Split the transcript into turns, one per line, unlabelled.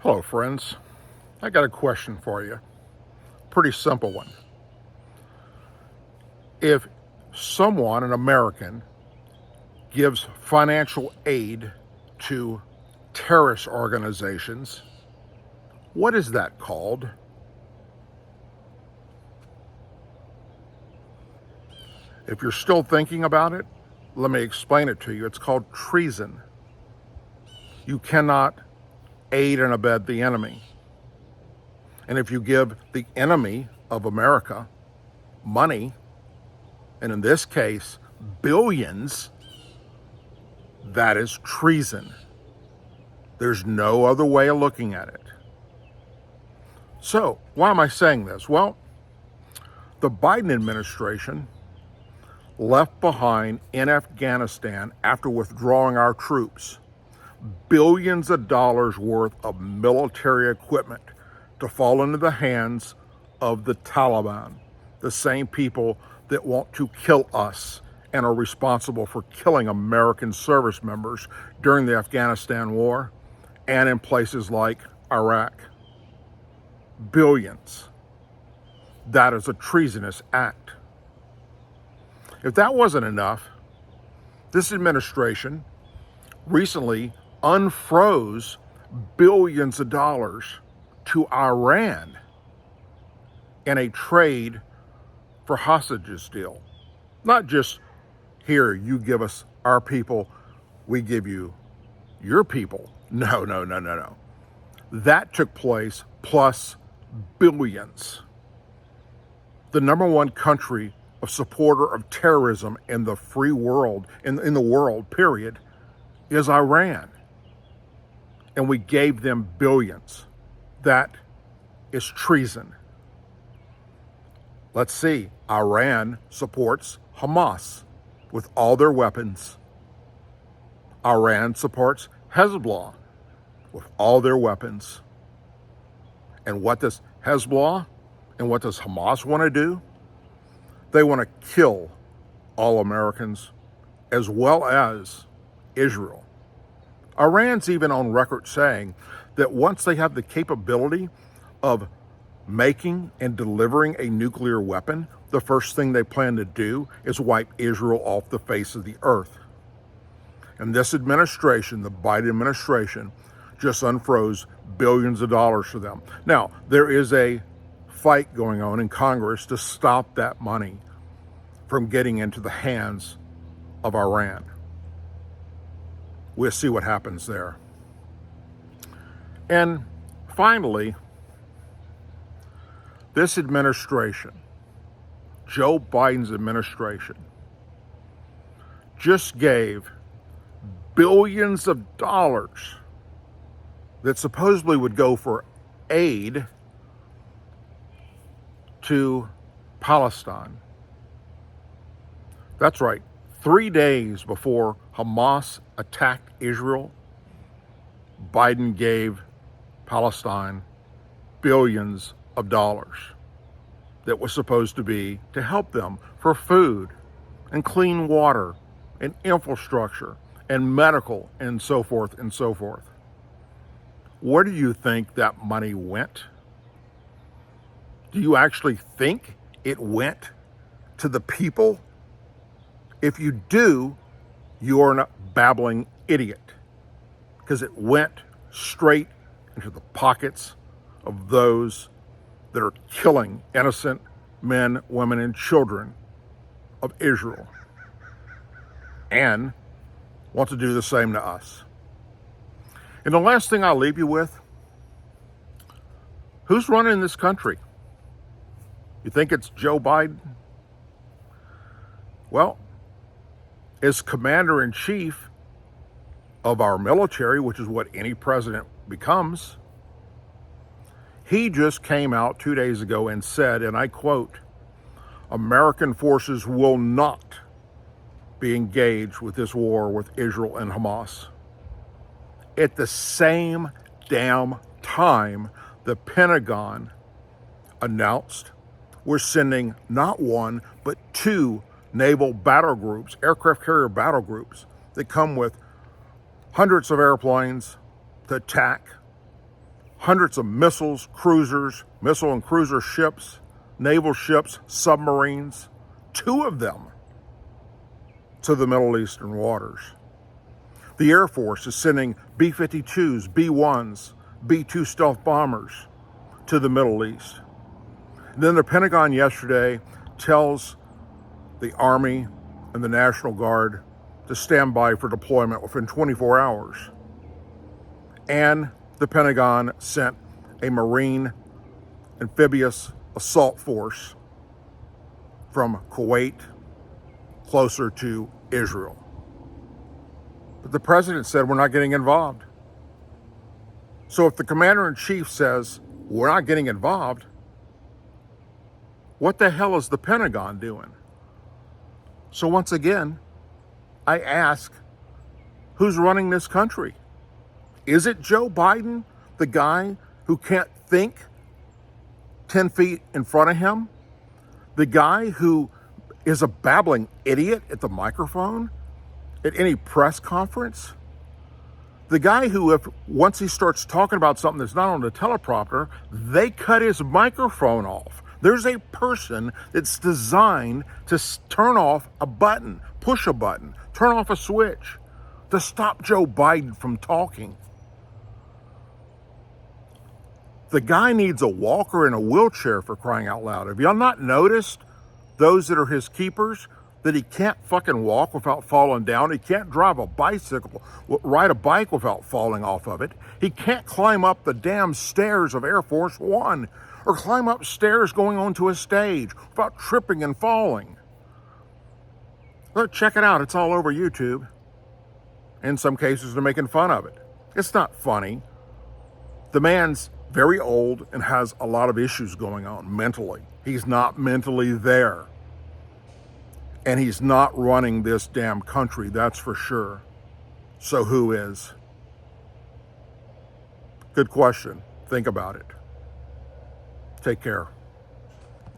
Hello, friends. I got a question for you. Pretty simple one. If someone, an American, gives financial aid to terrorist organizations, what is that called? If you're still thinking about it, let me explain it to you. It's called treason. You cannot aid and abet the enemy. And if you give the enemy of America money, and in this case, billions, that is treason. There's no other way of looking at it. So, why am I saying this? Well, the Biden administration left behind in Afghanistan, after withdrawing our troops, billions of dollars worth of military equipment to fall into the hands of the Taliban, the same people that want to kill us and are responsible for killing American service members during the Afghanistan war and in places like Iraq. Billions. That is a treasonous act. If that wasn't enough, this administration recently unfroze billions of dollars to Iran in a trade for hostages deal. Not just, here, you give us our people, we give you your people. No. That took place plus billions. The number one country of supporter of terrorism in the free world, in the world, period, is Iran. And we gave them billions. That is treason. Let's see. Iran supports Hamas with all their weapons. Iran supports Hezbollah with all their weapons. And what does Hezbollah and what does Hamas want to do? They want to kill all Americans as well as Israel. Iran's even on record saying that once they have the capability of making and delivering a nuclear weapon, the first thing they plan to do is wipe Israel off the face of the earth. And this administration, the Biden administration, just unfroze billions of dollars for them. Now, there is a fight going on in Congress to stop that money from getting into the hands of Iran. We'll see what happens there. And finally, this administration, Joe Biden's administration, just gave billions of dollars that supposedly would go for aid to Palestine. That's right. 3 days before Hamas attacked Israel, Biden gave Palestine billions of dollars that was supposed to be to help them for food and clean water and infrastructure and medical and so forth and so forth. Where do you think that money went? Do you actually think it went to the people? If you do, you are a babbling idiot, because it went straight into the pockets of those that are killing innocent men, women, and children of Israel and want to do the same to us. And the last thing I'll leave you with, who's running this country? You think it's Joe Biden? Well, as commander-in-chief of our military, which is what any president becomes, he just came out 2 days ago and said, and I quote, "American forces will not be engaged with this war with Israel and Hamas." At the same damn time, the Pentagon announced we're sending not one, but 2 naval battle groups, aircraft carrier battle groups, that come with hundreds of airplanes to attack hundreds of missiles, cruisers, missile and cruiser ships, naval ships, submarines, 2 of them, to the Middle Eastern waters. The Air Force is sending B-52s, B-1s, B-2 stealth bombers to the Middle East. And then the Pentagon yesterday tells the Army and the National Guard to stand by for deployment within 24 hours. And the Pentagon sent a Marine amphibious assault force from Kuwait closer to Israel. But the president said we're not getting involved. So if the commander-in-chief says we're not getting involved, what the hell is the Pentagon doing? So once again, I ask, who's running this country? Is it Joe Biden, the guy who can't think 10 feet in front of him? The guy who is a babbling idiot at the microphone at any press conference? The guy who, if once he starts talking about something that's not on the teleprompter, they cut his microphone off. There's a person that's designed to turn off a button, push a button, turn off a switch to stop Joe Biden from talking. The guy needs a walker and a wheelchair, for crying out loud. Have y'all not noticed, those that are his keepers, that he can't fucking walk without falling down? He can't drive a bicycle, ride a bike without falling off of it. He can't climb up the damn stairs of Air Force One or climb up stairs going onto a stage without tripping and falling. Look, check it out. It's all over YouTube. In some cases, they're making fun of it. It's not funny. The man's very old and has a lot of issues going on mentally. He's not mentally there. And he's not running this damn country, that's for sure. So who is? Good question. Think about it. Take care.